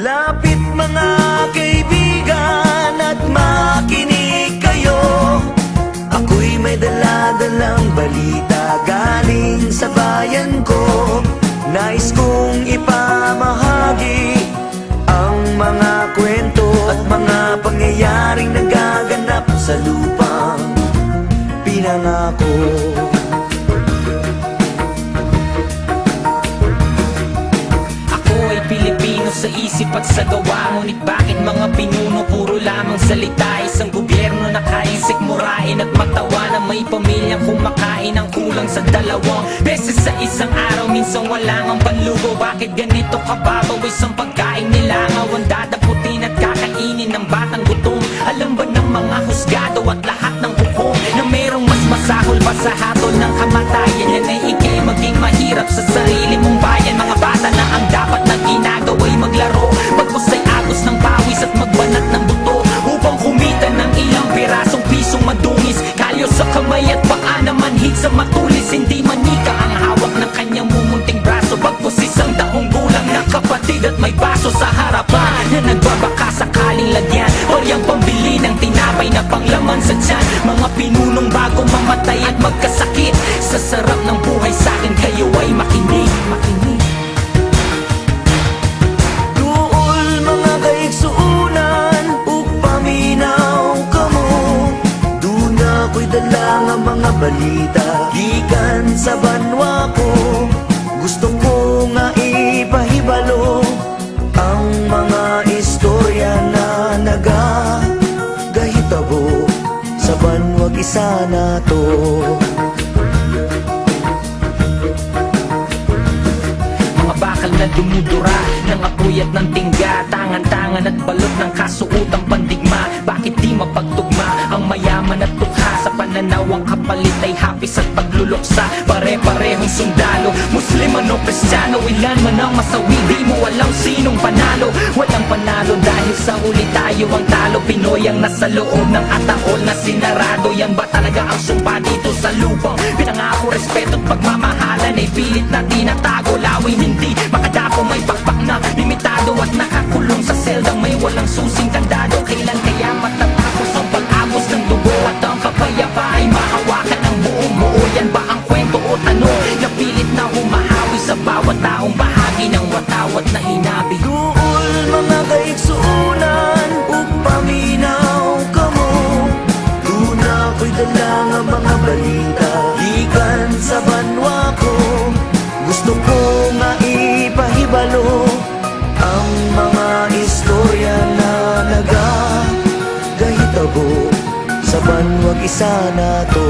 Lapit mga kaibigan at makinig kayo. Ako'y may dala-dalang balita galing sa bayan ko. Nais kong ipamahagi ang mga kwento at mga pangyayaring nagaganap sa lupang pinangako. Pilipino sa isip at sa gawa, ngunit bakit mga pinuno puro lamang salita? Isang gobyerno na kayang sikmurain at matawa na may pamilyang kumakain ang kulang sa 2 beses sa isang araw. Minsan wala ngang panlugo, bakit ganito kababaw isang pagkain nilangaw? Ang dadaputin at kakainin ng batang gutom. Alam ba ng mga husgado at lahat ng hukom na merong mas masahol pa sa hatol ng kamatayan? Yan ay ikay maging mahirap sa sarili mong bayan. Mga bata na ang dapat na ginagawa'y maglaro, magkusay agos ng pawis at magbanat ng buto upang kumita ng ilang pirasong pisong madungis. Kalyo sa kamay at paa na manhid sa matulis. Hindi manika ang hawak ng kanyang mumunting braso, bagpos isang taong gulang na kapatid at may baso sa harapan na nagbabaka sakaling lagyan o yung pambili ng tinapay na panglaman sa tiyan. Mga pinunong bago mamatay at magkasakit, sa sarap ng buhay sa'kin kayo ay makinig. Dala nga mga balita gikan sa banwa ko. Gusto ko nga ipahibalo ang mga istorya na nagagahitabo sa banwag isa na to. Mga bakal na dumudura ng apoy at ng tingga, tangan-tangan at balot ng kasuotang pandigma. Bakit di mapagtugma ang mayaman at tukha? Sa pananaw ang kapalit ay hapis at pagluluksa. Pare-parehong sundalo, Muslim o Kristiyano, ilan man ang masawi, di mo alam sinong panalo. Walang panalo dahil sa huli tayo ang talo. Pinoy ang nasa loob ng ataol na sinarado. Yan ba talaga ang sumpa dito sa lupang pinangako? Respeto at pagmamahalan ay pilit na tinatago. Lawing hindi makadapo, may pakpak na limitado at nakakulong sa seldang may walang susing kandado. Kailan kaya matatapos ang pag-agos ng dugo at ang kapayapa ay mahawakan ng buong buo? Yan ba ang kwento o tanong na pilit na humahawi sa bawat taong bahagi ng watawat na hinabi? Duol mga kaigsuunan ug paminaw kamo. Duna ko'y dala nga mga balita gikan sa banwa ko. Gusto ko nga ipahibalo ang mga istorya na nagagahitabo sa banwag isa na to.